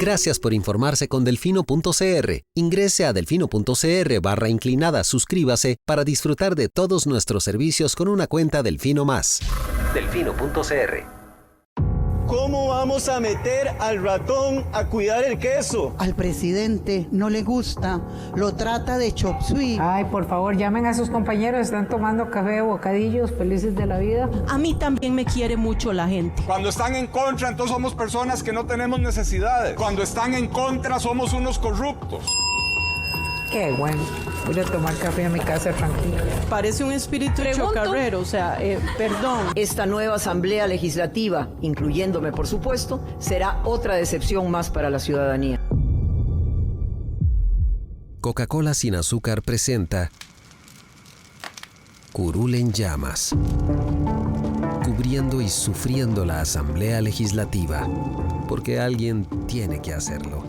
Gracias por informarse con Delfino.cr. Ingrese a delfino.cr/inclinada, suscríbase para disfrutar de todos nuestros servicios con una cuenta Delfino Más. Delfino.cr. ¿Cómo vamos a meter al ratón a cuidar el queso? Al presidente no le gusta, lo trata de chop suey. Ay, por favor, llamen a sus compañeros, están tomando café, bocadillos, felices de la vida. A mí también me quiere mucho la gente. Cuando están en contra, entonces somos personas que no tenemos necesidades. Cuando están en contra, somos unos corruptos. Qué bueno, voy a tomar café a mi casa tranquilo. Parece un espíritu chocarrero, o sea, perdón. Esta nueva asamblea legislativa, incluyéndome por supuesto, será otra decepción más para la ciudadanía. Coca-Cola sin azúcar presenta Curul en llamas, cubriendo y sufriendo la asamblea legislativa, porque alguien tiene que hacerlo.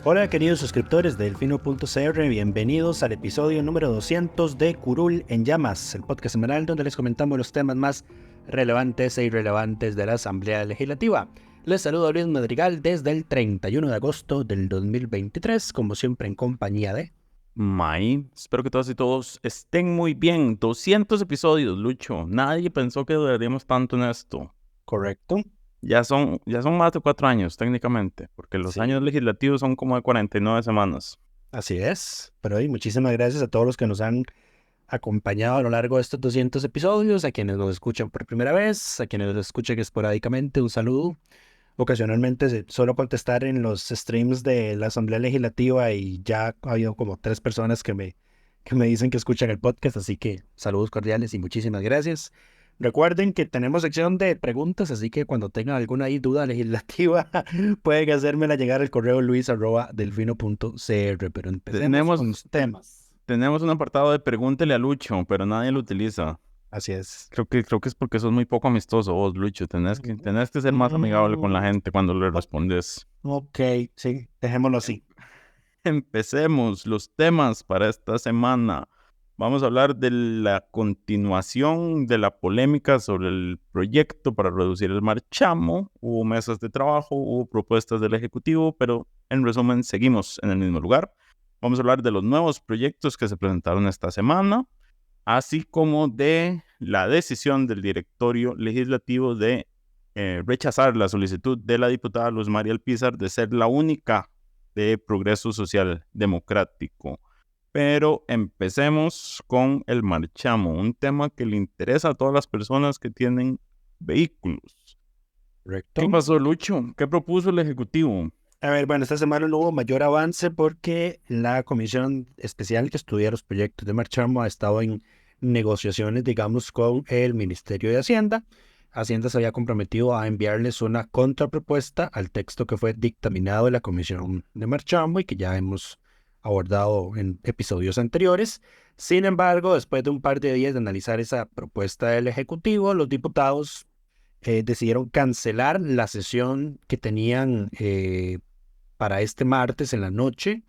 Hola queridos suscriptores de Delfino.cr, bienvenidos al episodio número 200 de Curul en Llamas, el podcast semanal donde les comentamos los temas más relevantes e irrelevantes de la Asamblea Legislativa. Les saludo a Luis Madrigal desde el 31 de agosto del 2023, como siempre en compañía de... May, espero que todas y todos estén muy bien. 200 episodios, Lucho. Nadie pensó que duraríamos tanto en esto. Correcto. Ya son más de 4 años técnicamente, porque los años legislativos son como de 49 semanas. Así es, pero hoy muchísimas gracias a todos los que nos han acompañado a lo largo de estos 200 episodios, a quienes nos escuchan por primera vez, a quienes nos escuchan esporádicamente, un saludo. Ocasionalmente suelo contestar en los streams de la Asamblea Legislativa y ya ha habido como 3 personas que me dicen que escuchan el podcast, así que saludos cordiales y muchísimas gracias. Recuerden que tenemos sección de preguntas, así que cuando tengan alguna duda legislativa pueden hacérmela llegar al correo luis@delfino.cr, pero empecemos con los temas. Tenemos un apartado de pregúntele a Lucho, pero nadie lo utiliza. Así es. Creo que es porque sos muy poco amistoso vos, Lucho. Tenés que ser más amigable con la gente cuando le respondes. Ok, sí, dejémoslo así. Empecemos los temas para esta semana. Vamos a hablar de la continuación de la polémica sobre el proyecto para reducir el marchamo. Hubo mesas de trabajo, hubo propuestas del Ejecutivo, pero en resumen seguimos en el mismo lugar. Vamos a hablar de los nuevos proyectos que se presentaron esta semana, así como de la decisión del directorio legislativo de rechazar la solicitud de la diputada Luz María Alpizar de ser la única de Progreso Social Democrático. Pero empecemos con el marchamo, un tema que le interesa a todas las personas que tienen vehículos. Correcto. ¿Qué pasó, Lucho? ¿Qué propuso el Ejecutivo? A ver, bueno, esta semana no hubo mayor avance porque la comisión especial que estudia los proyectos de marchamo ha estado en negociaciones, digamos, con el Ministerio de Hacienda. Hacienda se había comprometido a enviarles una contrapropuesta al texto que fue dictaminado de la comisión de marchamo y que ya hemos abordado en episodios anteriores. Sin embargo, después de un par de días de analizar esa propuesta del Ejecutivo, los diputados decidieron cancelar la sesión que tenían para este martes en la noche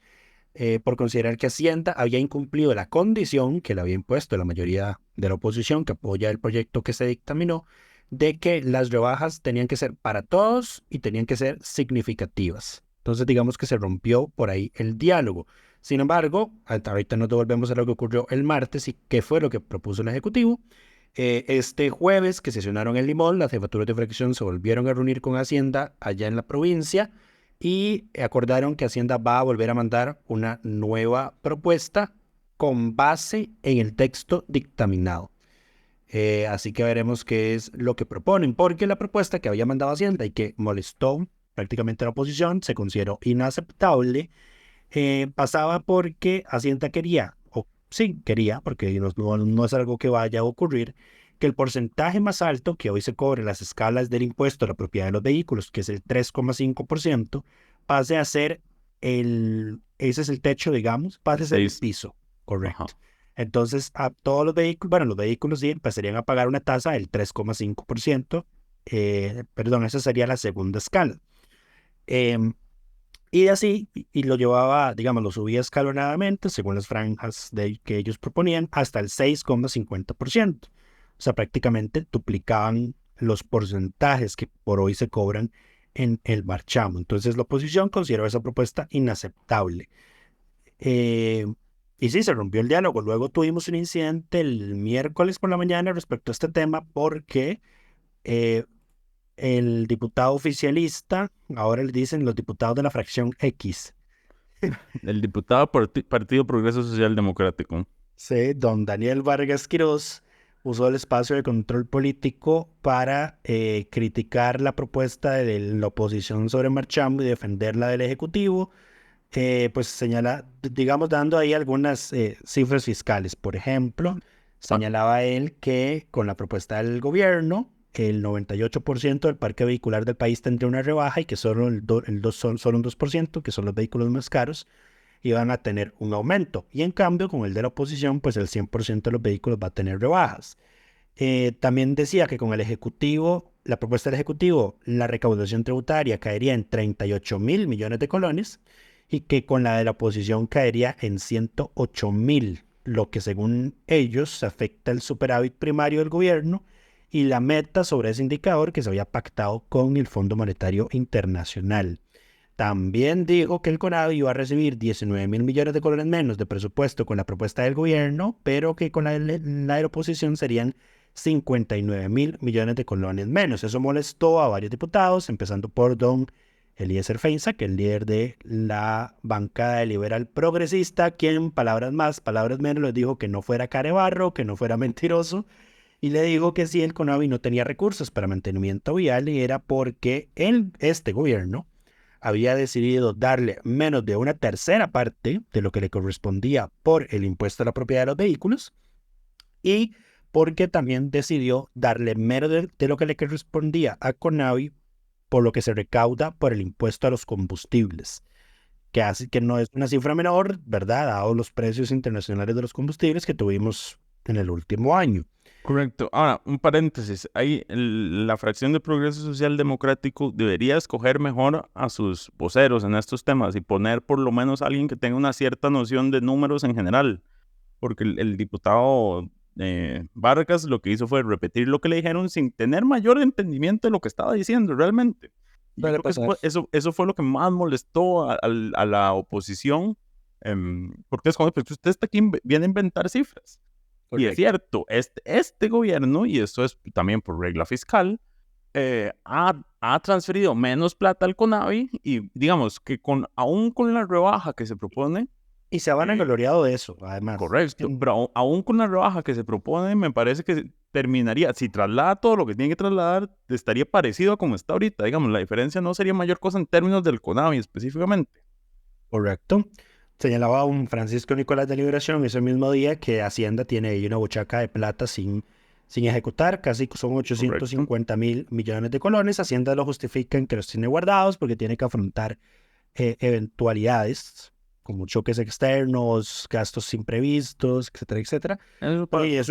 por considerar que Hacienda había incumplido la condición que le había impuesto la mayoría de la oposición que apoya el proyecto que se dictaminó, de que las rebajas tenían que ser para todos y tenían que ser significativas. Entonces digamos que se rompió por ahí el diálogo. Sin embargo, ahorita nos devolvemos a lo que ocurrió el martes y qué fue lo que propuso el Ejecutivo. Este jueves que sesionaron en Limón, las jefaturas de fracción se volvieron a reunir con Hacienda allá en la provincia y acordaron que Hacienda va a volver a mandar una nueva propuesta con base en el texto dictaminado. Así que veremos qué es lo que proponen, porque la propuesta que había mandado Hacienda y que molestó prácticamente a la oposición se consideró inaceptable, pasaba porque Hacienda quería, porque no es algo que vaya a ocurrir, que el porcentaje más alto que hoy se cobre en las escalas del impuesto a la propiedad de los vehículos, que es el 3,5%, pase a ser ese es el techo, digamos, pase a ser el piso, correcto. Ajá. Entonces, a todos los vehículos sí empezarían a pagar una tasa del 3,5%, esa sería la segunda escala. Y así, y lo llevaba, digamos, lo subía escalonadamente, según las franjas que ellos proponían, hasta el 6,50%. O sea, prácticamente duplicaban los porcentajes que por hoy se cobran en el marchamo. Entonces la oposición consideró esa propuesta inaceptable. Y sí, se rompió el diálogo. Luego tuvimos un incidente el miércoles por la mañana respecto a este tema porque el diputado oficialista, ahora le dicen los diputados de la fracción X. El diputado Partido Progreso Social Democrático. Sí, don Daniel Vargas Quiroz usó el espacio de control político para criticar la propuesta de la oposición sobre marchamo y defenderla del Ejecutivo. Pues señala, digamos, dando ahí algunas cifras fiscales. Por ejemplo, señalaba él que con la propuesta del gobierno, el 98% del parque vehicular del país tendría una rebaja y que solo un 2%, que son los vehículos más caros, iban a tener un aumento. Y en cambio, con el de la oposición, pues el 100% de los vehículos va a tener rebajas. También decía que con el Ejecutivo, la propuesta del Ejecutivo, la recaudación tributaria caería en 38.000 millones de colones y que con la de la oposición caería en 108.000, lo que según ellos afecta el superávit primario del gobierno y la meta sobre ese indicador que se había pactado con el Fondo Monetario Internacional. También dijo que el CONAVI iba a recibir 19.000 millones de colones menos de presupuesto con la propuesta del gobierno, pero que con la de la oposición serían 59.000 millones de colones menos. Eso molestó a varios diputados, empezando por don Eliezer Feinza, que es el líder de la bancada liberal progresista, quien, palabras más, palabras menos, les dijo que no fuera carebarro, que no fuera mentiroso, y le dijo que si el CONAVI no tenía recursos para mantenimiento vial, y era porque este gobierno había decidido darle menos de una tercera parte de lo que le correspondía por el impuesto a la propiedad de los vehículos, y porque también decidió darle menos de lo que le correspondía a CONAVI por lo que se recauda por el impuesto a los combustibles, que no es una cifra menor, ¿verdad? Dado los precios internacionales de los combustibles que tuvimos en el último año. Correcto. Ahora, un paréntesis. Ahí la fracción de Progreso Social Democrático debería escoger mejor a sus voceros en estos temas y poner por lo menos a alguien que tenga una cierta noción de números en general, porque el diputado Vargas lo que hizo fue repetir lo que le dijeron sin tener mayor entendimiento de lo que estaba diciendo realmente. Yo creo que eso fue lo que más molestó a la oposición, porque es como, pues usted está aquí, viene a inventar cifras. Correcto. Y es cierto, este gobierno, y esto es también por regla fiscal, ha transferido menos plata al CONAVI y digamos que aún con la rebaja que se propone, y se van engloriado de eso, además. Correcto, pero aún con la rebaja que se propone, me parece que terminaría, si traslada todo lo que tiene que trasladar, estaría parecido a como está ahorita. Digamos, la diferencia no sería mayor cosa en términos del CONAVI específicamente. Correcto. Señalaba un Francisco Nicolás de Liberación ese mismo día que Hacienda tiene ahí una buchaca de plata sin ejecutar, casi son 850.000 millones de colones. Hacienda lo justifica en que los tiene guardados porque tiene que afrontar eventualidades como choques externos, gastos imprevistos, etcétera, etcétera. Y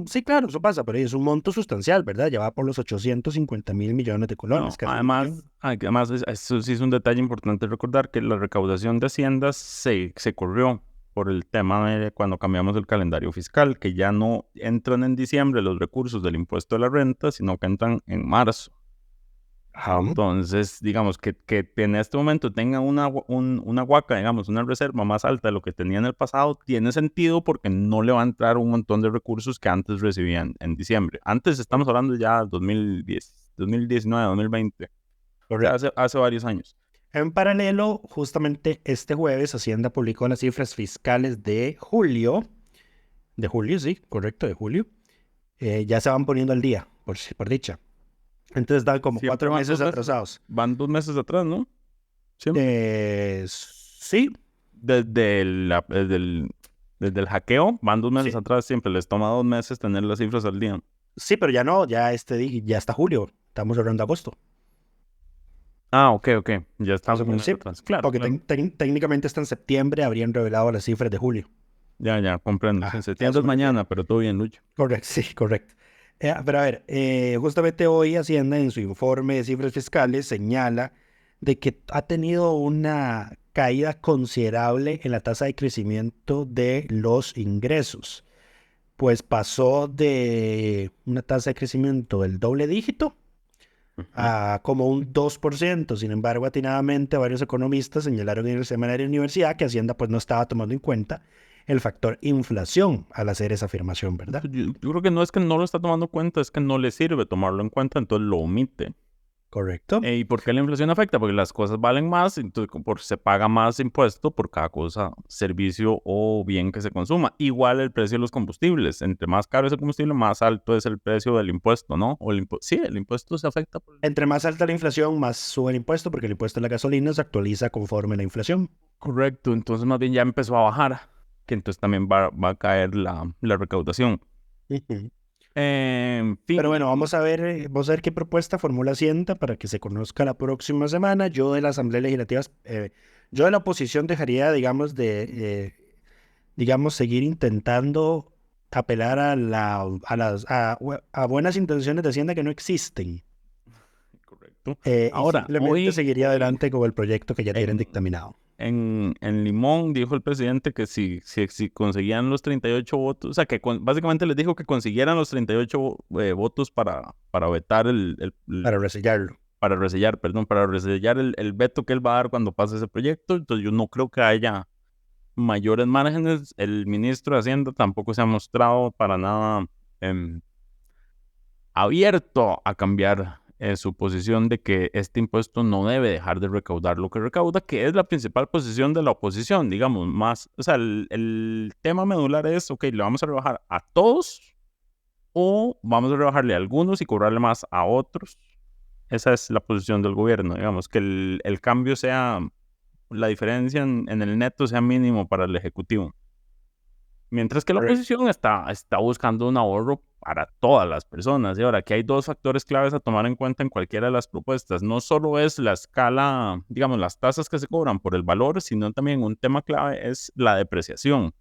sí, claro, eso pasa, pero es un monto sustancial, ¿verdad? Ya va por los 850.000 millones de colones. No, además, eso sí es un detalle importante recordar que la recaudación de Hacienda se corrió por el tema de cuando cambiamos el calendario fiscal, que ya no entran en diciembre los recursos del impuesto a la renta, sino que entran en marzo. Entonces, digamos que en este momento tenga una huaca, digamos, una reserva más alta de lo que tenía en el pasado, tiene sentido porque no le va a entrar un montón de recursos que antes recibían en diciembre. Antes estamos hablando ya 2010, 2019, 2020, hace varios años. En paralelo, justamente este jueves, Hacienda publicó las cifras fiscales de julio. De julio, sí, correcto, de julio. Ya se van poniendo al día, por dicha. Entonces dan como 4 meses atrasados. Van 2 meses atrás, ¿no? Sí. Desde el hackeo, van 2 meses atrás siempre. Les toma 2 meses tener las cifras al día. Sí, pero ya no, ya está julio. Estamos hablando de agosto. Ah, ok. Ya estamos atrás. Claro. Porque técnicamente hasta en septiembre habrían revelado las cifras de julio. Ya, comprendo. En septiembre es mañana, pero todo bien, Lucho. Correcto, sí, correcto. Pero a ver, justamente hoy Hacienda en su informe de cifras fiscales señala de que ha tenido una caída considerable en la tasa de crecimiento de los ingresos. Pues pasó de una tasa de crecimiento del doble dígito a como un 2%. Sin embargo, atinadamente varios economistas señalaron en el seminario de universidad que Hacienda pues no estaba tomando en cuenta el factor inflación al hacer esa afirmación, ¿verdad? Yo creo que no es que no lo está tomando en cuenta, es que no le sirve tomarlo en cuenta, entonces lo omite. Correcto. ¿Y por qué la inflación afecta? Porque las cosas valen más, entonces se paga más impuesto por cada cosa, servicio o bien que se consuma. Igual el precio de los combustibles. Entre más caro es el combustible, más alto es el precio del impuesto, ¿no? Sí, el impuesto se afecta. Entre más alta la inflación, más sube el impuesto, porque el impuesto de la gasolina se actualiza conforme la inflación. Correcto, entonces más bien ya empezó a bajar, que entonces también va a caer la recaudación. En fin. Pero bueno, vamos a ver qué propuesta formula Hacienda para que se conozca la próxima semana. Yo de la Asamblea Legislativa, yo de la oposición dejaría, digamos, seguir intentando apelar a buenas intenciones de Hacienda que no existen. Correcto. Ahora, simplemente seguiría adelante con el proyecto que ya tienen dictaminado. En Limón dijo el presidente que si conseguían los 38 votos, o sea, que básicamente les dijo que consiguieran los 38 votos para vetar para resellarlo. Para resellar el veto que él va a dar cuando pase ese proyecto. Entonces yo no creo que haya mayores márgenes. El ministro de Hacienda tampoco se ha mostrado para nada abierto a cambiar su posición de que este impuesto no debe dejar de recaudar lo que recauda, que es la principal posición de la oposición, digamos, más, o sea, el tema medular es, ok, ¿le vamos a rebajar a todos o vamos a rebajarle a algunos y cobrarle más a otros? Esa es la posición del gobierno, digamos, que el cambio sea, la diferencia en el neto sea mínimo para el Ejecutivo. Mientras que la oposición está buscando un ahorro para todas las personas. Y ahora, aquí hay dos factores claves a tomar en cuenta en cualquiera de las propuestas. No solo es la escala, digamos, las tasas que se cobran por el valor, sino también un tema clave es la depreciación.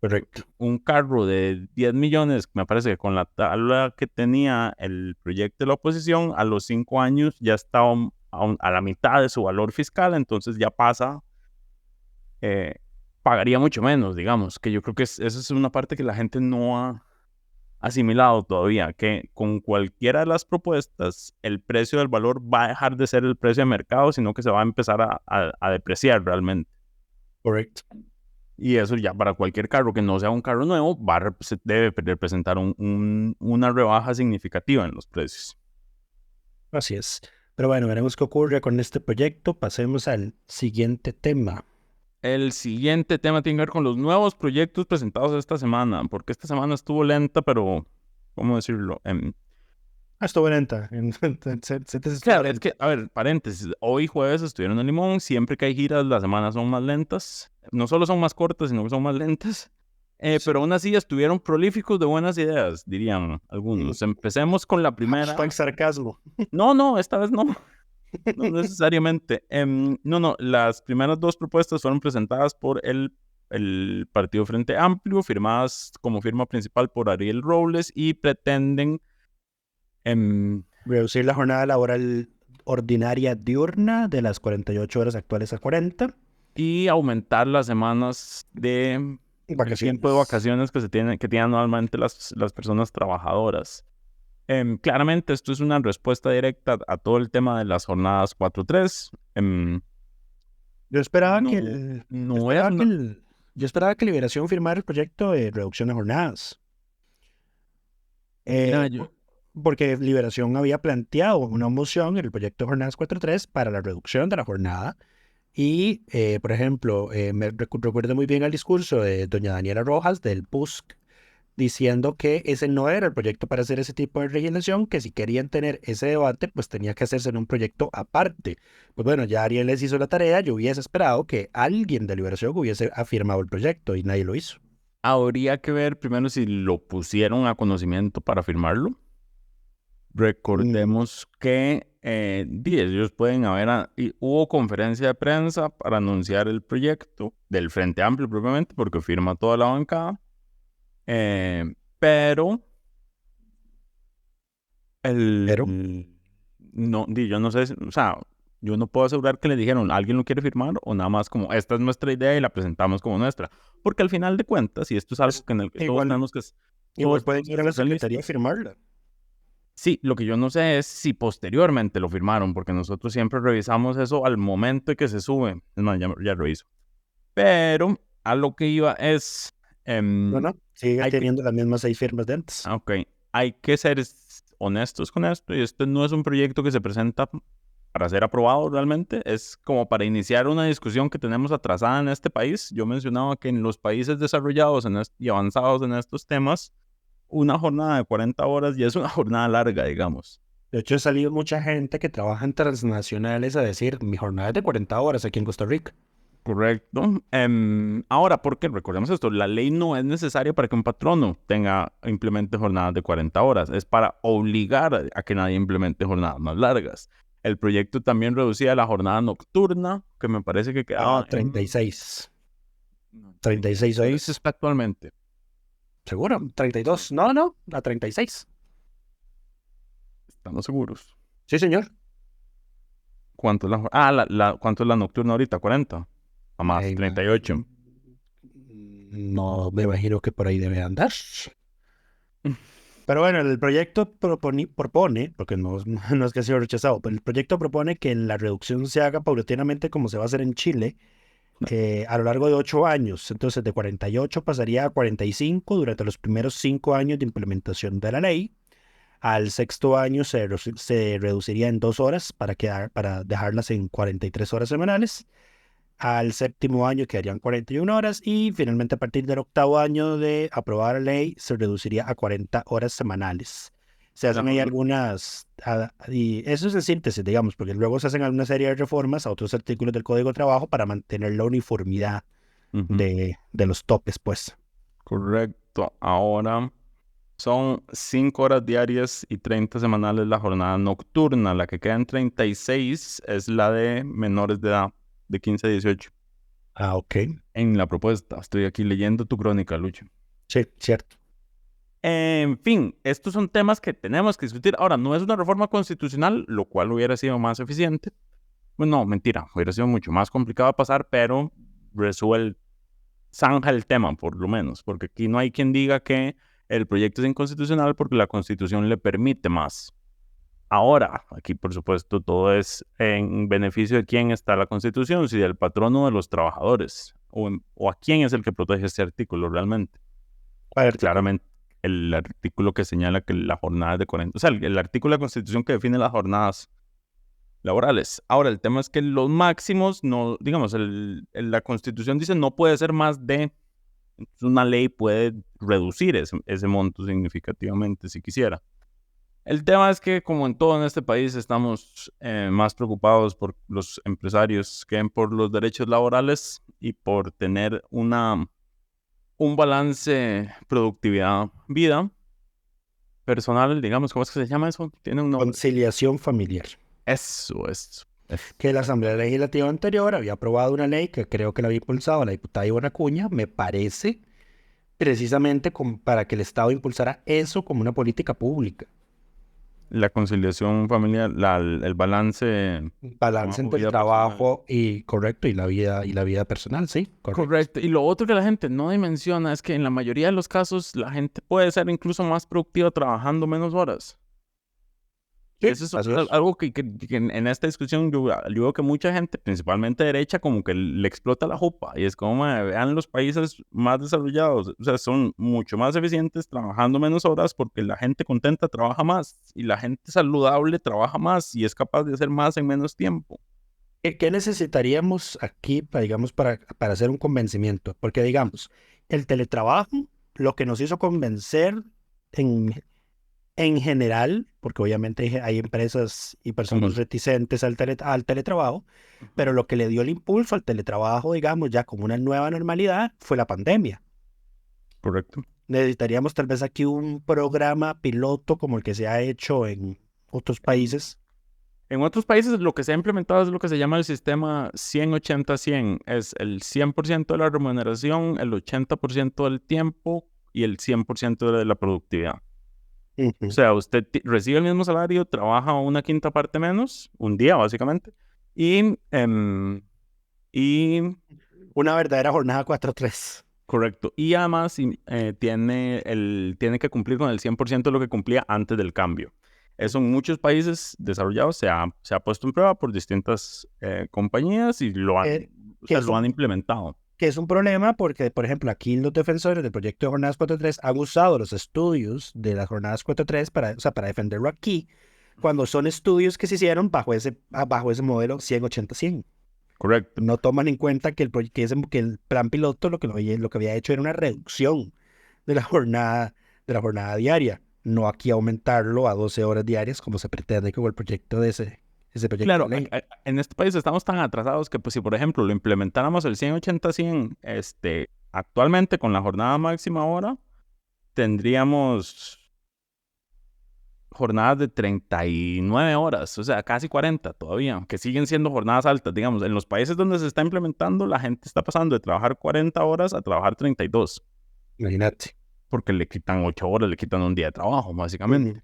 Correcto. Un carro de 10 millones, me parece que con la tabla que tenía el proyecto de la oposición, a los 5 años ya estaba a la mitad de su valor fiscal, entonces ya pagaría mucho menos, digamos, que yo creo que esa es una parte que la gente no ha asimilado todavía, que con cualquiera de las propuestas el precio del valor va a dejar de ser el precio de mercado, sino que se va a empezar a depreciar realmente. Correcto. Y eso ya para cualquier carro que no sea un carro nuevo debe representar una rebaja significativa en los precios. Así es. Pero bueno, veremos qué ocurre con este proyecto. Pasemos al siguiente tema. El siguiente tema tiene que ver con los nuevos proyectos presentados esta semana, porque esta semana estuvo lenta, pero, ¿cómo decirlo? Estuvo lenta. Claro, es que, a ver, paréntesis, hoy jueves estuvieron en Limón, siempre que hay giras las semanas son más lentas, no solo son más cortas, sino que son más lentas, pero aún así estuvieron prolíficos de buenas ideas, dirían algunos. Empecemos con la primera. Hashtag sarcasmo. No, esta vez no. No necesariamente. Las primeras dos propuestas fueron presentadas por el Partido Frente Amplio, firmadas como firma principal por Ariel Robles, y pretenden reducir la jornada laboral ordinaria diurna de las 48 horas actuales a 40. Y aumentar las semanas de tiempo de vacaciones que tienen normalmente las personas trabajadoras. Claramente esto es una respuesta directa a todo el tema de las jornadas 4-3. Yo esperaba que Liberación firmara el proyecto de reducción de jornadas. Porque Liberación había planteado una moción en el proyecto de jornadas 4-3 para la reducción de la jornada. Y, por ejemplo, me recuerdo muy bien el discurso de doña Daniela Rojas del PUSC, diciendo que ese no era el proyecto para hacer ese tipo de legislación, que si querían tener ese debate, pues tenía que hacerse en un proyecto aparte. Pues bueno, ya Ariel les hizo la tarea, yo hubiese esperado que alguien de Liberación hubiese afirmado el proyecto y nadie lo hizo. Habría que ver primero si lo pusieron a conocimiento para firmarlo. Recordemos que ellos pueden hubo conferencia de prensa para anunciar el proyecto del Frente Amplio propiamente, porque firma toda la bancada. Pero yo no sé, o sea, yo no puedo asegurar que le dijeron, ¿alguien lo quiere firmar? O nada más como, esta es nuestra idea y la presentamos como nuestra. Porque al final de cuentas, y esto es algo que en el que todos tenemos que... Igual pueden ir a la secretaría a firmarla. Sí, lo que yo no sé es si posteriormente lo firmaron, porque nosotros siempre revisamos eso al momento de que se sube. Es más, ya reviso. Pero a lo que iba es... No, sigue hay que- teniendo las mismas 6 firmas de antes. Ok, hay que ser honestos con esto, y este no es un proyecto que se presenta para ser aprobado realmente, es como para iniciar una discusión que tenemos atrasada en este país. Yo mencionaba que en los países desarrollados y avanzados en estos temas, una jornada de 40 horas ya es una jornada larga, digamos. De hecho, ha salido mucha gente que trabaja en transnacionales a decir, mi jornada es de 40 horas aquí en Costa Rica. Correcto. Ahora, porque recordemos esto, la ley no es necesaria para que un patrono implemente jornadas de 40 horas, es para obligar a que nadie implemente jornadas más largas. El proyecto también reducía la jornada nocturna, que me parece que quedaba... No, 36. No, 36 hoy. ¿Eso está actualmente? ¿Seguro? 32. No, a 36. ¿Estamos seguros? Sí, señor. ¿Cuánto es ¿cuánto es la nocturna ahorita? 40. A más, 38. No, me imagino que por ahí debe andar. Pero bueno, el proyecto propone, porque no es que sea rechazado, pero el proyecto propone que la reducción se haga paulatinamente como se va a hacer en Chile a lo largo de 8 años. Entonces, de 48 pasaría a 45 durante los primeros 5 años de implementación de la ley. Al 6º año se reduciría en 2 horas para dejarlas en 43 horas semanales. Al 7º año quedarían 41 horas y finalmente a partir del 8º año de aprobada la ley se reduciría a 40 horas semanales. Se hacen ahí algunas, y eso es en síntesis, digamos, porque luego se hacen alguna serie de reformas a otros artículos del Código de Trabajo para mantener la uniformidad de los topes, pues. Correcto. Ahora son 5 horas diarias y 30 semanales la jornada nocturna. La que queda en 36 es la de menores de edad, de 15 a 18. Ah, ok. En la propuesta. Estoy aquí leyendo tu crónica, Lucho. Sí, cierto. En fin, estos son temas que tenemos que discutir. Ahora, no es una reforma constitucional, lo cual hubiera sido más eficiente. Bueno, no, mentira. Hubiera sido mucho más complicado de pasar, pero zanja el tema, por lo menos. Porque aquí no hay quien diga que el proyecto es inconstitucional porque la Constitución le permite más. Ahora, aquí por supuesto todo es en beneficio de quién está la Constitución, si del patrono o de los trabajadores, o a quién es el que protege este artículo realmente. Claramente el artículo que señala que la jornada es de 40, o sea, el artículo de la Constitución que define las jornadas laborales. Ahora, el tema es que los máximos, no, digamos, la Constitución dice no puede ser más de, una ley puede reducir ese monto significativamente si quisiera. El tema es que, como en todo en este país, estamos más preocupados por los empresarios que por los derechos laborales y por tener un balance productividad-vida personal, digamos, ¿cómo es que se llama eso? Tiene un nombre. Conciliación familiar. Eso. Que la Asamblea Legislativa anterior había aprobado una ley que creo que la había impulsado la diputada Ivonne Acuña, me parece, precisamente para que el Estado impulsara eso como una política pública. La conciliación familiar, el balance... Balance entre el trabajo y la vida personal, sí. Correcto. Y lo otro que la gente no dimensiona es que en la mayoría de los casos la gente puede ser incluso más productiva trabajando menos horas. Sí, eso es algo que en esta discusión yo veo que mucha gente, principalmente derecha, como que le explota la jupa. Y es como, vean los países más desarrollados. O sea, son mucho más eficientes trabajando menos horas porque la gente contenta trabaja más. Y la gente saludable trabaja más y es capaz de hacer más en menos tiempo. ¿Qué necesitaríamos aquí, para hacer un convencimiento? Porque, digamos, el teletrabajo, lo que nos hizo convencer en general, porque obviamente hay empresas y personas reticentes al teletrabajo, pero lo que le dio el impulso al teletrabajo, digamos, ya como una nueva normalidad, fue la pandemia. Correcto. Necesitaríamos tal vez aquí un programa piloto como el que se ha hecho en otros países. En otros países lo que se ha implementado es lo que se llama el sistema 100-80-100. Es el 100% de la remuneración, el 80% del tiempo y el 100% de la productividad. O sea, usted recibe el mismo salario, trabaja una quinta parte menos, un día básicamente, y una verdadera jornada 4-3. Correcto. Y además tiene que cumplir con el 100% de lo que cumplía antes del cambio. Eso en muchos países desarrollados se ha puesto en prueba por distintas compañías y lo han implementado. Que es un problema porque, por ejemplo, aquí los defensores del proyecto de Jornadas 4.3 han usado los estudios de las Jornadas 4.3 para defenderlo aquí, cuando son estudios que se hicieron bajo ese modelo 100-80-100. Correcto. No toman en cuenta que el plan piloto lo que había hecho era una reducción de la jornada diaria, no aquí aumentarlo a 12 horas diarias como se pretende con el proyecto de ese proyecto. Claro, de ley. en este país estamos tan atrasados que pues, si por ejemplo lo implementáramos el 100-80-100 actualmente con la jornada máxima ahora, tendríamos jornadas de 39 horas, o sea, casi 40 todavía, que siguen siendo jornadas altas, digamos. En los países donde se está implementando, la gente está pasando de trabajar 40 horas a trabajar 32. Imagínate. Porque le quitan 8 horas, le quitan un día de trabajo, básicamente.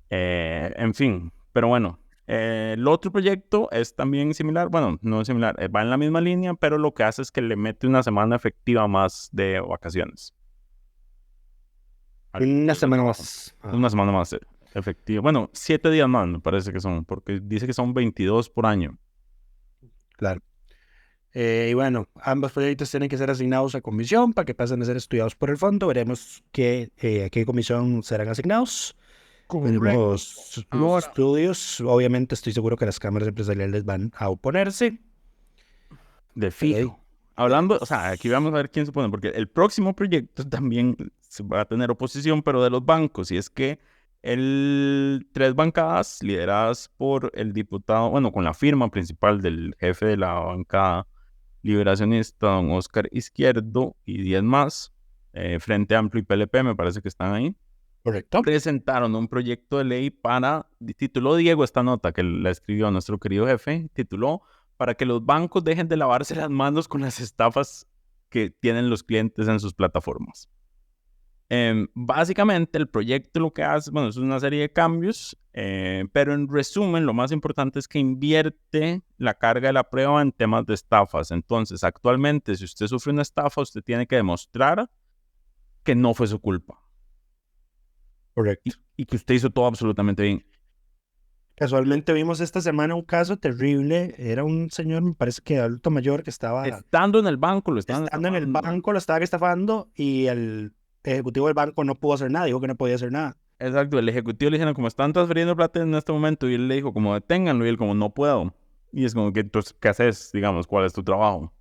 En fin, pero bueno. El otro proyecto es también similar, bueno, no es similar, va en la misma línea, pero lo que hace es que le mete una semana efectiva más de vacaciones. Una semana más. Una semana más efectiva. Bueno, 7 días más me parece que son, porque dice que son 22 por año. Claro. Y bueno, ambos proyectos tienen que ser asignados a comisión para que pasen a ser estudiados por el fondo. Veremos a qué comisión serán asignados. Veremos los estudios. Obviamente estoy seguro que las cámaras empresariales van a oponerse. De fijo. Hablando, o sea, aquí vamos a ver quién se opone, porque el próximo proyecto también va a tener oposición, pero de los bancos, y es que 3 bancadas lideradas por el diputado, bueno, con la firma principal del jefe de la bancada liberacionista, don Oscar Izquierdo, y 10 más, Frente Amplio y PLP, me parece que están ahí. Correcto. Presentaron un proyecto de ley tituló Diego esta nota que la escribió nuestro querido jefe, tituló para que los bancos dejen de lavarse las manos con las estafas que tienen los clientes en sus plataformas. Básicamente el proyecto lo que hace, bueno, es una serie de cambios, pero en resumen lo más importante es que invierte la carga de la prueba en temas de estafas. Entonces, actualmente, si usted sufre una estafa, usted tiene que demostrar que no fue su culpa. Correcto. Y que usted hizo todo absolutamente bien. Casualmente vimos esta semana un caso terrible. Era un señor, me parece que adulto mayor, que estaba... Estando en el banco, lo estaban estando en el banco, lo estaban estafando y el ejecutivo del banco no pudo hacer nada, dijo que no podía hacer nada. Exacto, el ejecutivo le dijeron como están transfiriendo plata en este momento y él le dijo como deténganlo y él como no puedo. Y es como que entonces, ¿qué haces? Digamos, ¿cuál es tu trabajo?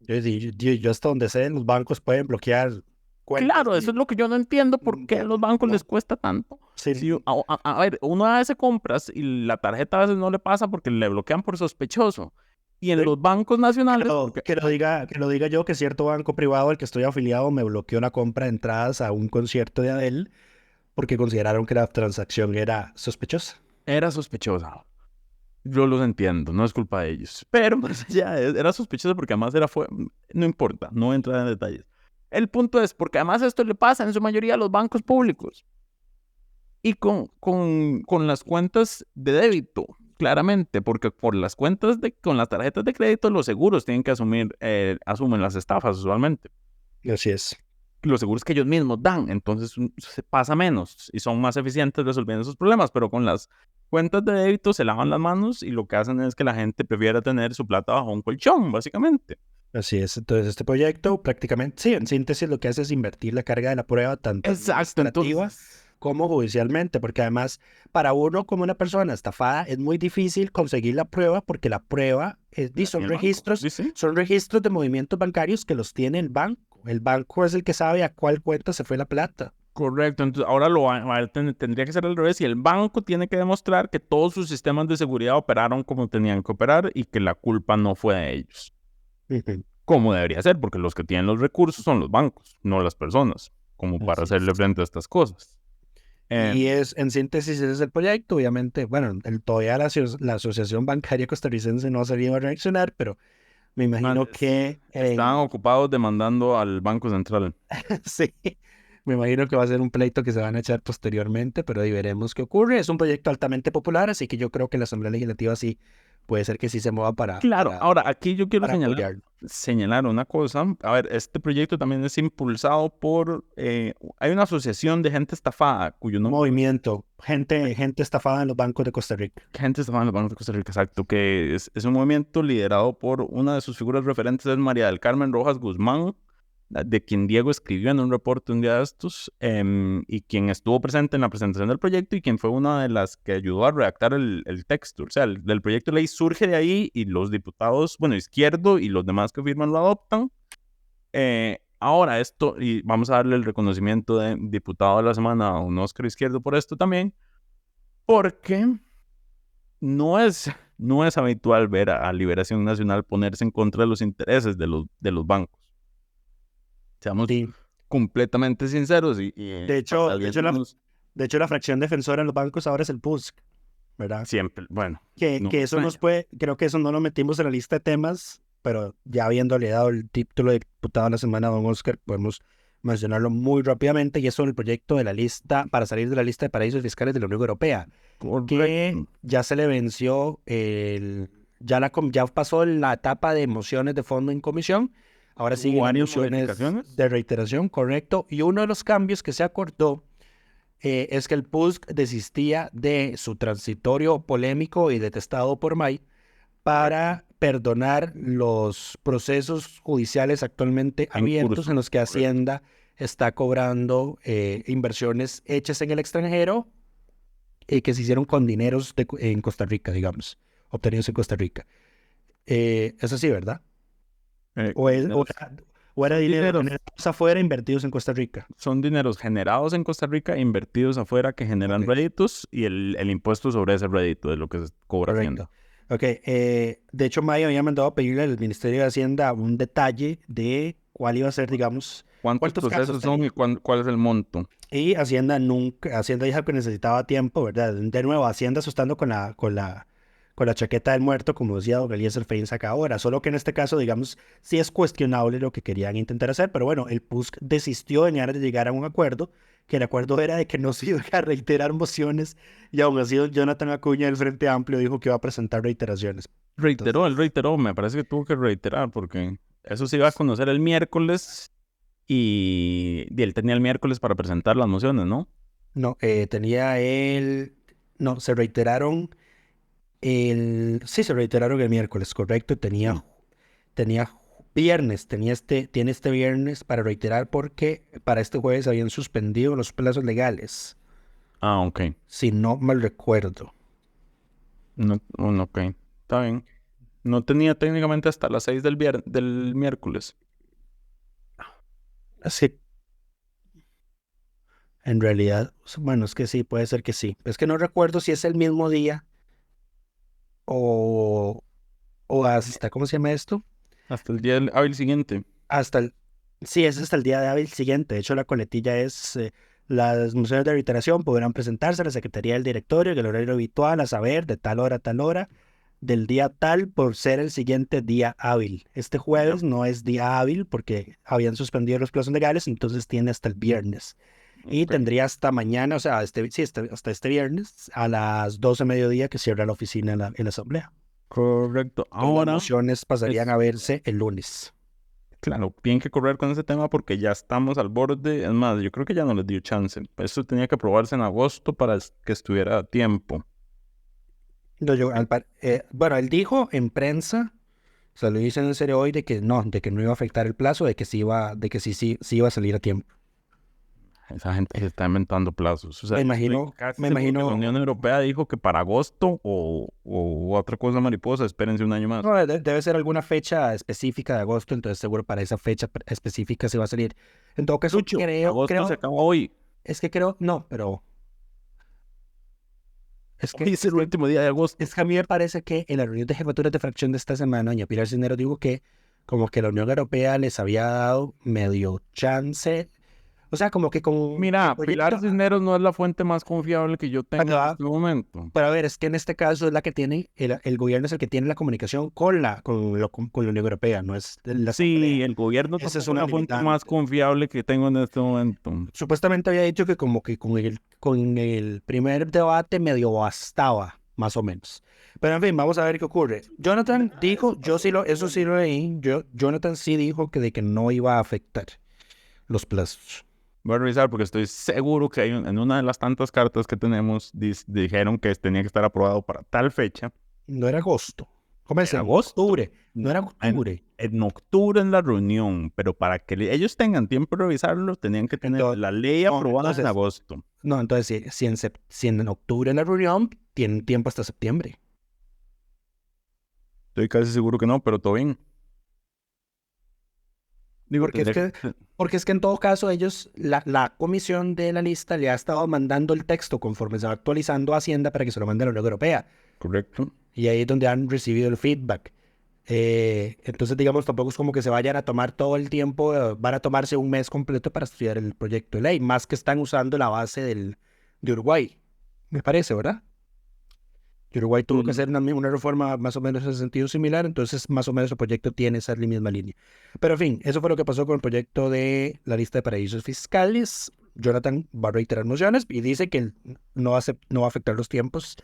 Yo hasta donde sé, los bancos pueden bloquear cuentas. Claro, eso es lo que yo no entiendo, ¿por qué a los bancos les cuesta tanto? Sí. Si, a ver, uno hace compras y la tarjeta a veces no le pasa porque le bloquean por sospechoso. Y en los bancos nacionales... Que lo diga yo, que cierto banco privado al que estoy afiliado me bloqueó la compra de entradas a un concierto de Adele porque consideraron que la transacción era sospechosa. Era sospechosa. Yo los entiendo, no es culpa de ellos. Pero más allá, era sospechosa porque además no importa, no entra en detalles. El punto es, porque además esto le pasa en su mayoría a los bancos públicos. Y con las cuentas de débito, claramente, porque por las cuentas con las tarjetas de crédito, los seguros tienen que asumen las estafas usualmente. Así es. Los seguros que ellos mismos dan, entonces se pasa menos y son más eficientes resolviendo esos problemas, pero con las cuentas de débito se lavan las manos y lo que hacen es que la gente prefiera tener su plata bajo un colchón, básicamente. Así es, entonces este proyecto prácticamente, sí, en síntesis lo que hace es invertir la carga de la prueba tanto administrativa como judicialmente, porque además para uno como una persona estafada es muy difícil conseguir la prueba porque la prueba son registros de movimientos bancarios que los tiene el banco. El banco es el que sabe a cuál cuenta se fue la plata. Correcto, entonces ahora tendría que ser al revés y el banco tiene que demostrar que todos sus sistemas de seguridad operaron como tenían que operar y que la culpa no fue de ellos. Como debería ser, porque los que tienen los recursos son los bancos, no las personas, como para hacerle frente a estas cosas. Y en síntesis ese es el proyecto. Obviamente, bueno, todavía la Asociación Bancaria Costarricense no ha sabido reaccionar, pero me imagino que... Están ocupados demandando al Banco Central. Sí, me imagino que va a ser un pleito que se van a echar posteriormente, pero ahí veremos qué ocurre. Es un proyecto altamente popular, así que yo creo que la Asamblea Legislativa sí puede ser que sí se mueva para... Claro, ahora aquí yo quiero señalar señalar una cosa. A ver, este proyecto también es impulsado por... hay una asociación de gente estafada, cuyo nombre... Movimiento, gente estafada en los bancos de Costa Rica. Gente estafada en los bancos de Costa Rica, exacto, que es un movimiento liderado por una de sus figuras referentes, es María del Carmen Rojas Guzmán, de quien Diego escribió en un reporte un día de estos, y quien estuvo presente en la presentación del proyecto y quien fue una de las que ayudó a redactar el texto. O sea, el proyecto de ley surge de ahí y los diputados, bueno, Izquierdo y los demás que firman lo adoptan. Ahora esto, y vamos a darle el reconocimiento de diputado de la semana a un Óscar Izquierdo por esto también, porque no es habitual ver a Liberación Nacional ponerse en contra de los intereses de los bancos. Seamos completamente sinceros. De hecho, la fracción defensora en los bancos ahora es el PUSC, ¿verdad? Siempre, bueno. Que eso creo que eso no lo metimos en la lista de temas, pero ya habiéndole dado el título de diputado de la semana a don Óscar, podemos mencionarlo muy rápidamente, y eso es el proyecto de la lista para salir de la lista de paraísos fiscales de la Unión Europea, que ya se le venció, ya pasó la etapa de mociones de fondo en comisión. Ahora siguen mociones de reiteración, correcto. Y uno de los cambios que se acordó es que el PUSC desistía de su transitorio polémico y detestado por May para perdonar los procesos judiciales actualmente abiertos en los que Hacienda está cobrando inversiones hechas en el extranjero que se hicieron con dineros en Costa Rica, digamos, obtenidos en Costa Rica. Es así, ¿verdad? O era dinero generados afuera invertidos en Costa Rica. Son dineros generados en Costa Rica, invertidos afuera, que generan réditos, y el impuesto sobre ese rédito de lo que se cobra Hacienda. De hecho, May había mandado a pedirle al Ministerio de Hacienda un detalle de cuál iba a ser, digamos... ¿Cuántos procesos son y cuál es el monto? Y Hacienda dijo que necesitaba tiempo, ¿verdad? De nuevo, Hacienda asustando con la chaqueta del muerto, como decía don Eliezer Feinsack ahora, solo que en este caso, digamos, sí es cuestionable lo que querían intentar hacer, pero bueno, el PUSC desistió en aras de llegar a un acuerdo, que el acuerdo era de que no se iba a reiterar mociones, y aún así Jonathan Acuña del Frente Amplio dijo que iba a presentar reiteraciones. Él reiteró, me parece que tuvo que reiterar, porque eso se iba a conocer el miércoles, y él tenía el miércoles para presentar las mociones, ¿no? No, se reiteraron... se reiteraron el miércoles, correcto. Tenía viernes, tiene este viernes para reiterar, porque para este jueves habían suspendido los plazos legales. Ah, ok. Si no mal recuerdo. No, ok, está bien. No tenía técnicamente hasta las 6 del miércoles. Así. En realidad, bueno, es que sí, puede ser que sí. Es que no recuerdo si es el mismo día o hasta, ¿cómo se llama esto? Hasta el día hábil siguiente. Sí, es hasta el día de hábil siguiente. De hecho, la coletilla es, las mociones de reiteración podrán presentarse a la Secretaría del Directorio en el horario habitual, a saber, de tal hora a tal hora, del día tal, por ser el siguiente día hábil. Este jueves no es día hábil porque habían suspendido los plazos legales, entonces tiene hasta el viernes. Y tendría hasta mañana, o sea, hasta este viernes a las 12 de mediodía que cierra la oficina en la Asamblea. Correcto. Ahora las mociones pasarían a verse el lunes. Claro, tienen que correr con ese tema porque ya estamos al borde. Es más, yo creo que ya no les dio chance. Esto tenía que aprobarse en agosto para que estuviera a tiempo. Bueno, él dijo en prensa, o sea, lo dice en serio hoy, de que no iba a afectar el plazo, de que sí iba a salir a tiempo. Esa gente se está inventando plazos. O sea, me imagino. La Unión Europea dijo que para agosto o otra cosa mariposa, espérense un año más. No, debe ser alguna fecha específica de agosto, entonces seguro para esa fecha específica se va a salir. En todo caso, agosto se acaba hoy. Es que pero... Hoy es el último día de agosto. Es que a mí me parece que en la reunión de jefaturas de fracción de esta semana, doña Pilar Cisneros dijo que como que la Unión Europea les había dado medio chance. O sea, como que con... Mira, Pilar Cisneros no es la fuente más confiable que yo tengo en este momento. Pero a ver, es que en este caso es la que tiene, el gobierno es el que tiene la comunicación con la Unión Europea, no es la... Sí, el gobierno es una fuente más confiable que tengo en este momento. Supuestamente había dicho que como que con el primer debate medio bastaba, más o menos. Pero en fin, vamos a ver qué ocurre. Jonathan dijo, eso sí lo leí, Jonathan sí dijo de que no iba a afectar los plazos. Voy a revisar porque estoy seguro que en una de las tantas cartas que tenemos dijeron que tenía que estar aprobado para tal fecha. No era agosto. ¿Cómo es? En agosto. Octubre. No era octubre. En octubre en la reunión, pero para que ellos tengan tiempo de revisarlo, tenían que tener la ley aprobada en agosto. No, entonces si en octubre en la reunión, tienen tiempo hasta septiembre. Estoy casi seguro que no, pero todo bien. Digo, Porque es que en todo caso ellos, la comisión de la lista le ha estado mandando el texto conforme se va actualizando a Hacienda para que se lo mande a la Unión Europea. Correcto. Y ahí es donde han recibido el feedback. Entonces, digamos, tampoco es como que se vayan a tomar todo el tiempo, van a tomarse un mes completo para estudiar el proyecto de ley, más que están usando la base de Uruguay, me parece, ¿verdad? Uruguay tuvo que hacer una reforma más o menos en sentido similar, entonces más o menos el proyecto tiene esa misma línea. Pero en fin, eso fue lo que pasó con el proyecto de la lista de paraísos fiscales. Jonathan va a reiterar mociones y dice que no va a afectar los tiempos,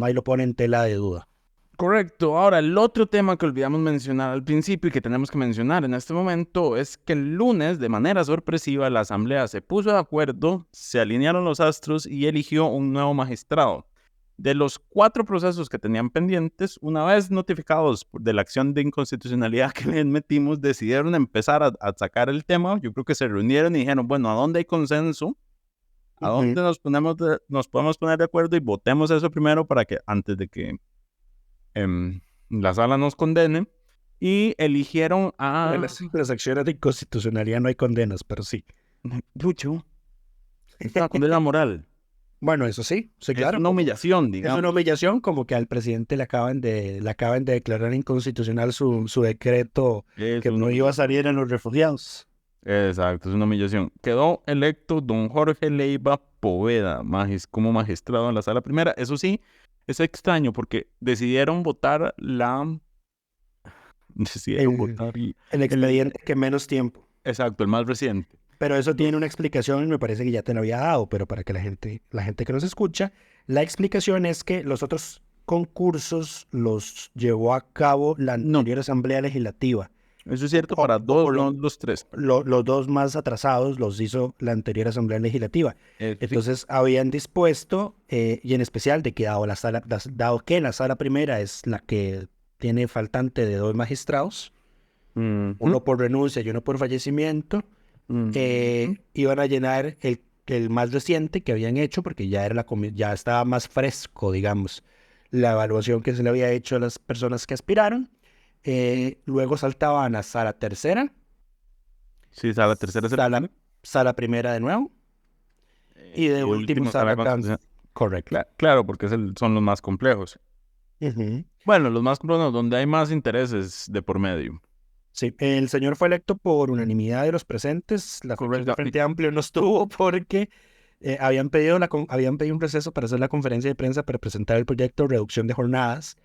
ahí lo pone en tela de duda. Correcto. Ahora, el otro tema que olvidamos mencionar al principio y que tenemos que mencionar en este momento es que el lunes, de manera sorpresiva, la Asamblea se puso de acuerdo, se alinearon los astros y eligió un nuevo magistrado. De los 4 procesos que tenían pendientes, una vez notificados de la acción de inconstitucionalidad que les metimos, decidieron empezar a sacar el tema. Yo creo que se reunieron y dijeron, bueno, ¿a dónde hay consenso? ¿A dónde nos podemos poner de acuerdo? Y votemos eso primero para que antes de que la sala nos condene. Y eligieron a... En las acciones de inconstitucionalidad no hay condenas, pero sí. Lucho, es una condena moral. Bueno, eso sí, claro. Es una humillación, digamos. Es una humillación, como que al presidente le acaban de declarar inconstitucional su decreto que no iba a salir en los refugiados. Exacto, es una humillación. Quedó electo don Jorge Leiva Poveda como magistrado en la sala primera. Eso sí, es extraño porque decidieron votar el expediente que menos tiempo. Exacto, el más reciente. Pero eso tiene una explicación y me parece que ya te lo había dado, pero para que la gente que nos escucha, la explicación es que los otros concursos los llevó a cabo la anterior Asamblea Legislativa. Eso es cierto para los 3. Los 2 más atrasados los hizo la anterior Asamblea Legislativa. Entonces habían dispuesto, y en especial de que dado que la sala primera es la que tiene faltante de 2 magistrados, uno por renuncia y uno por fallecimiento, iban a llenar el más reciente que habían hecho, porque ya estaba más fresco, digamos, la evaluación que se le había hecho a las personas que aspiraron. Luego saltaban a sala tercera. Sí, sala tercera. Sala primera de nuevo. Y de último sala constitucional. Correcto. Claro, porque son los más complejos. Bueno, los más complejos donde hay más intereses de por medio. Sí, el señor fue electo por unanimidad de los presentes. La Correcto. De Frente Amplio no estuvo porque habían pedido un receso para hacer la conferencia de prensa para presentar el proyecto de reducción de jornadas.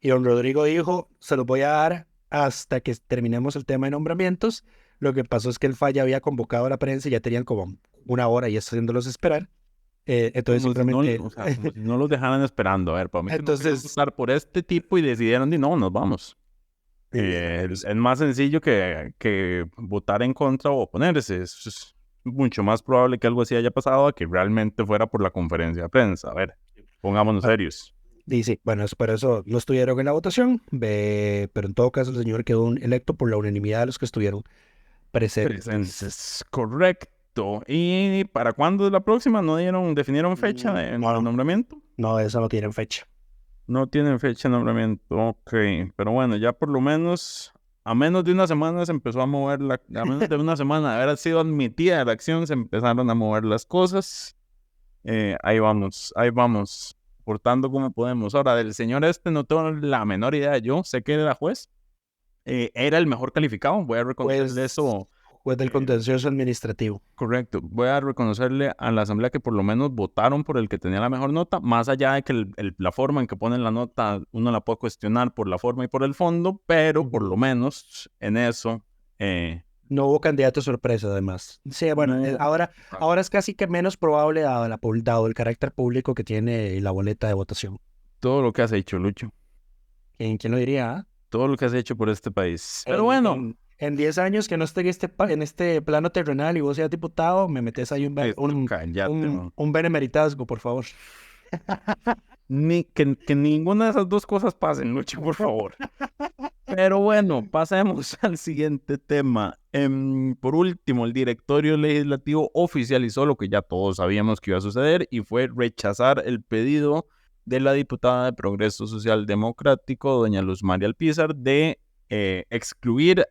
Y don Rodrigo dijo, se los voy a dar hasta que terminemos el tema de nombramientos. Lo que pasó es que el FAI había convocado a la prensa y ya tenían como 1 hora y haciéndolos esperar. Entonces simplemente... No los dejaran esperando. A ver, para mí entonces estar por este tipo y decidieron no, nos vamos. Es más sencillo que votar en contra o oponerse. Es mucho más probable que algo así haya pasado a que realmente fuera por la conferencia de prensa. A ver, pongámonos serios. Dice, bueno, por eso no estuvieron en la votación, pero en todo caso el señor quedó electo por la unanimidad de los que estuvieron presentes. Correcto. ¿Y para cuándo es la próxima? ¿Definieron fecha de nombramiento? No, esa no tienen fecha. No tienen fecha de nombramiento, ok. Pero bueno, ya por lo menos, a menos de una semana se empezó a mover a menos de una semana de haber sido admitida la acción, se empezaron a mover las cosas. Ahí vamos. Portando como podemos. Ahora, del señor no tengo la menor idea. Yo sé que era juez. Era el mejor calificado. Voy a reconocerle eso. Juez del contencioso administrativo. Correcto. Voy a reconocerle a la asamblea que por lo menos votaron por el que tenía la mejor nota. Más allá de que la forma en que ponen la nota, uno la puede cuestionar por la forma y por el fondo. Pero por lo menos en eso... No hubo candidato sorpresa, además. Sí, bueno, ahora es casi que menos probable dado el carácter público que tiene la boleta de votación. todo lo que has hecho, Lucho. ¿Quién lo diría? Todo lo que has hecho por este país. Pero bueno. En 10 años que no esté en este plano terrenal y vos seas diputado, me metes ahí un benemeritazgo, por favor. Que ninguna de esas dos cosas pasen, Lucho, por favor. Pero bueno, pasemos al siguiente tema. Por último, el directorio legislativo oficializó lo que ya todos sabíamos que iba a suceder y fue rechazar el pedido de la diputada de Progreso Social Democrático, doña Luz María Alpizar, de excluir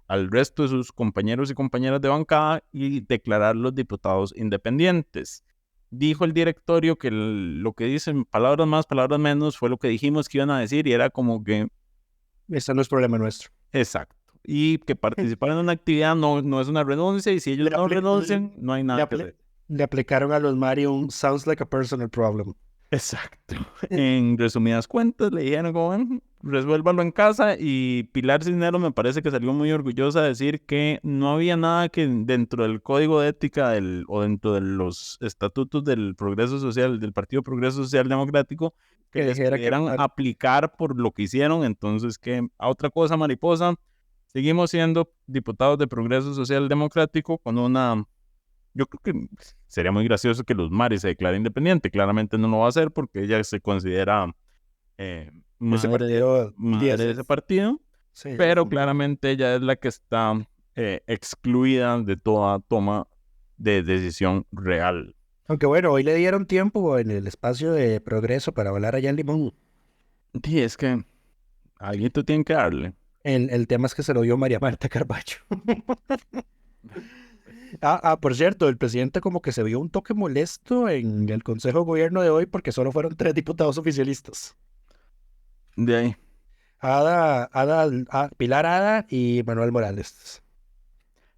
al resto de sus compañeros y compañeras de bancada y declararlos diputados independientes. Dijo el directorio que lo que dicen, palabras más, palabras menos, fue lo que dijimos que iban a decir y era como que... Ese no es problema nuestro. Exacto. Y que participar en una actividad no es una renuncia y si ellos no renuncian, no hay nada que hacer. Le aplicaron a Luz María un sounds like a personal problem. Exacto. En resumidas cuentas, le dijeron como, resuélvalo en casa, y Pilar Cisneros me parece que salió muy orgullosa de decir que no había nada que dentro del código de ética o dentro de los estatutos del Progreso Social, del Partido Progreso Social Democrático, que les pudieran aplicar por lo que hicieron. Entonces, que a otra cosa, mariposa, seguimos siendo diputados de Progreso Social Democrático con una... Yo creo que sería muy gracioso que Luz Mari se declare independiente. Claramente no lo va a hacer porque ella se considera madre de ese partido. Sí, pero claramente ella es la que está excluida de toda toma de decisión real. Aunque bueno, hoy le dieron tiempo en el espacio de Progreso para hablar allá en Limón. Sí, es que alguien tú tienes que darle. El tema es que se lo dio María Marta Carballo. Por cierto, el presidente como que se vio un toque molesto en el Consejo de Gobierno de hoy porque solo fueron 3 diputados oficialistas. De ahí. Pilar Ada y Manuel Morales.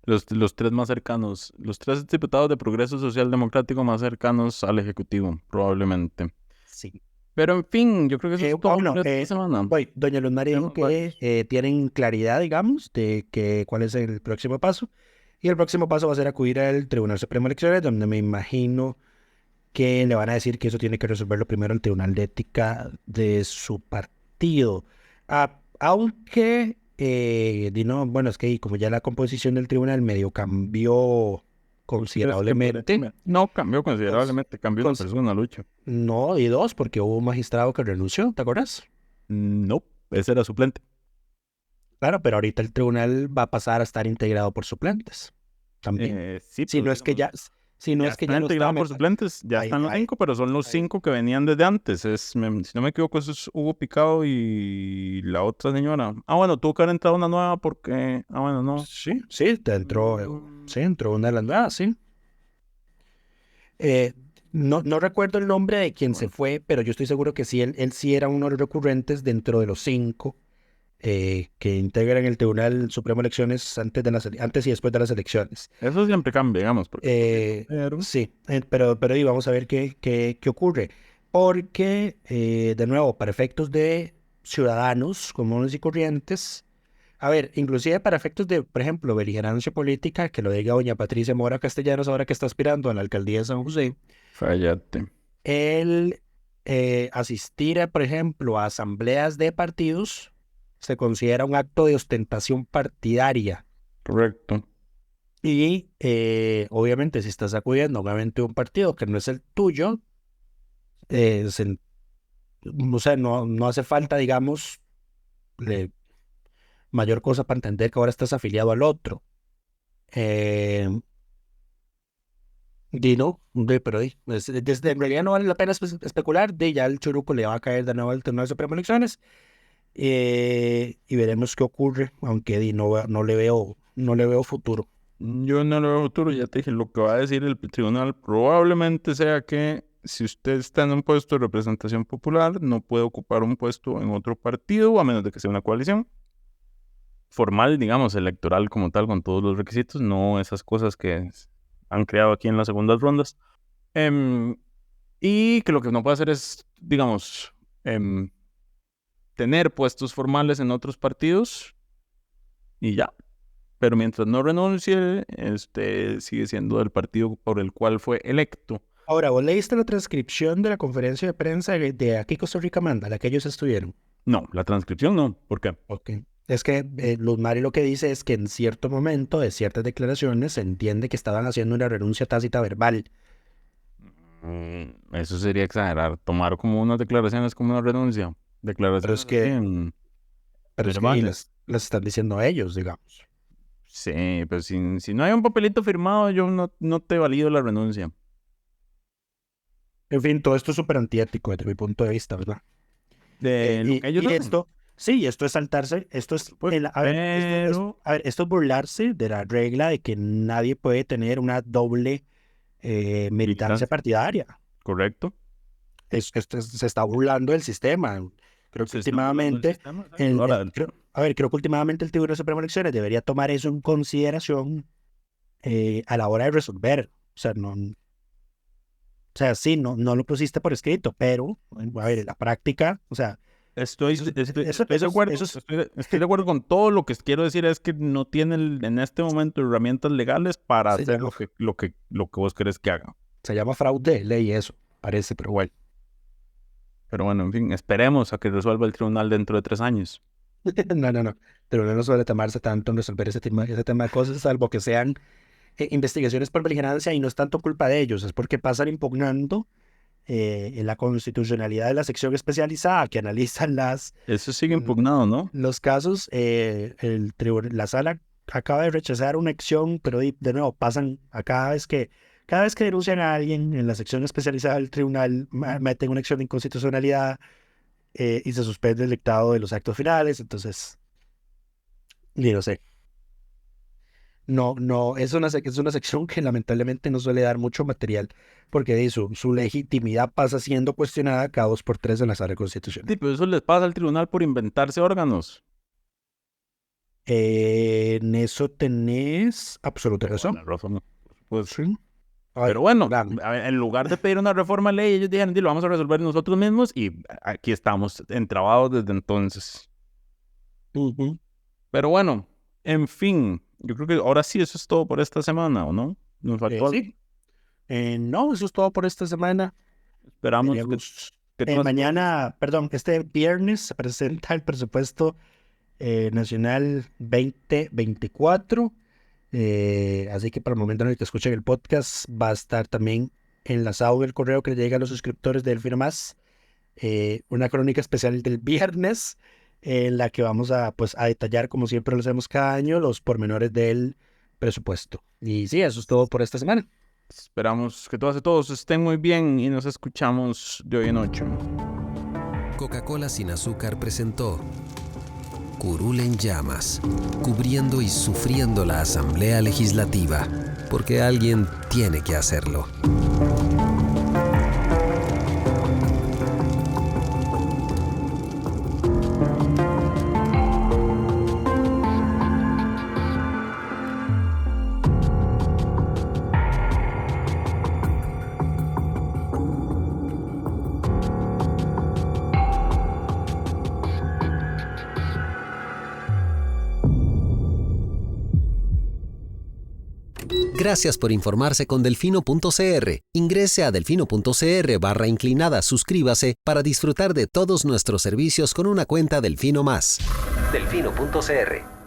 Los 3 más cercanos, los 3 diputados de Progreso Social Democrático más cercanos al Ejecutivo, probablemente. Sí. Pero en fin, yo creo que eso es todo esta semana. Doña Luz María dijo que tienen claridad, digamos, de cuál es el próximo paso. Y el próximo paso va a ser acudir al Tribunal Supremo de Elecciones, donde me imagino que le van a decir que eso tiene que resolverlo primero el Tribunal de Ética de su partido. Aunque, bueno, es que como ya la composición del tribunal medio cambió considerablemente. No cambió considerablemente, cambió una persona, Lucho. No, y 2, porque hubo un magistrado que renunció, ¿te acuerdas? No, ese era suplente. Claro, pero ahorita el tribunal va a pasar a estar integrado por suplentes. También. Sí, si no es que ya... Si no es que ya están integrados por suplentes, ya están los 5, pero son los 5 que venían desde antes. Si no me equivoco, eso es Hugo Picado y la otra señora. Bueno, tuvo que haber entrado una nueva porque... bueno, no. Sí, entró una de las nuevas, sí. No recuerdo el nombre de quien se fue, pero yo estoy seguro que sí, él sí era uno de los recurrentes dentro de los 5 que integran el Tribunal Supremo de Elecciones antes y después de las elecciones. Eso siempre cambia, digamos. Sí, pero vamos a ver qué ocurre. Porque, de nuevo, para efectos de ciudadanos comunes y corrientes, inclusive para efectos de, por ejemplo, beligerancia política, que lo diga doña Patricia Mora Castellanos ahora que está aspirando a la alcaldía de San José. Fállate. El asistir, por ejemplo, a asambleas de partidos se considera un acto de ostentación partidaria. Correcto. Y obviamente si estás acudiendo a un evento de un partido que no es el tuyo, no hace falta, digamos, mayor cosa para entender que ahora estás afiliado al otro. Pero en realidad no vale la pena especular. Ya el churuco le va a caer de nuevo al Tribunal Supremo de Elecciones. Y veremos qué ocurre, aunque no le veo futuro. Yo no le veo futuro, ya te dije, lo que va a decir el tribunal probablemente sea que si usted está en un puesto de representación popular, no puede ocupar un puesto en otro partido, a menos de que sea una coalición formal, digamos, electoral como tal, con todos los requisitos, no esas cosas que han creado aquí en las segundas rondas. Y que lo que no puede hacer es, digamos, tener puestos formales en otros partidos y ya. Pero mientras no renuncie, sigue siendo del partido por el cual fue electo. Ahora, ¿vos leíste la transcripción de la conferencia de prensa de aquí Costa Rica Manda, la que ellos estuvieron? No, la transcripción no. ¿Por qué? Ok. Es que Luz Mari lo que dice es que en cierto momento de ciertas declaraciones se entiende que estaban haciendo una renuncia tácita verbal. Eso sería exagerar. Tomar como unas declaraciones como una renuncia. Declaraciones Pero es que ahí las están diciendo ellos, digamos. Sí, pero si no hay un papelito firmado, yo no te valido la renuncia. En fin, todo esto es súper antiético desde mi punto de vista, ¿verdad? Esto es saltarse, esto es burlarse de la regla de que nadie puede tener una doble militancia partidaria. Correcto. Se está burlando del sistema. Creo que últimamente creo que últimamente el Tribunal Supremo de Elecciones debería tomar eso en consideración a la hora de resolver. No lo pusiste por escrito, pero a ver, en la práctica, o sea, estoy de acuerdo con todo. Lo que quiero decir es que no tienen en este momento herramientas legales para hacer lo que vos querés que haga. Se llama fraude de ley eso, parece, pero bueno. Pero bueno, en fin, esperemos a que resuelva el tribunal dentro de 3 años. No. El tribunal no suele tomarse tanto en resolver ese tema de cosas, salvo que sean investigaciones por beligerancia, y no es tanto culpa de ellos, es porque pasan impugnando en la constitucionalidad de la sección especializada que analizan Eso sigue impugnado, ¿no? Los casos. La sala acaba de rechazar una acción, pero de nuevo pasan a cada vez que denuncian a alguien en la sección especializada del tribunal, meten una acción de inconstitucionalidad y se suspende el dictado de los actos finales. Entonces, ni lo sé. No, es una sección que lamentablemente no suele dar mucho material, porque su legitimidad pasa siendo cuestionada cada 2 por 3 en la sala constitucional. Sí, pero eso les pasa al tribunal por inventarse órganos. En eso tenés absoluta razón. Pues sí. Pero bueno, en lugar de pedir una reforma de ley, ellos dijeron, lo vamos a resolver nosotros mismos, y aquí estamos entrabados desde entonces. Pero bueno, en fin, yo creo que ahora sí eso es todo por esta semana, ¿o no? ¿Nos faltó algo? Sí. No, eso es todo por esta semana. Esperamos que mañana, este viernes se presenta el presupuesto nacional 2024. Así que para el momento en el que escuchen el podcast va a estar también enlazado el correo que le llega a los suscriptores de Delfino Más, una crónica especial del viernes en la que vamos a detallar, como siempre lo hacemos cada año, los pormenores del presupuesto. Y sí, eso es todo por esta semana. Esperamos que todos estén muy bien y nos escuchamos de hoy en 8. Coca-Cola sin azúcar presentó Curul en llamas, cubriendo y sufriendo la Asamblea Legislativa, porque alguien tiene que hacerlo. Gracias por informarse con Delfino.cr. Ingrese a Delfino.cr/inclinada, suscríbase para disfrutar de todos nuestros servicios con una cuenta Delfino Más. Delfino.cr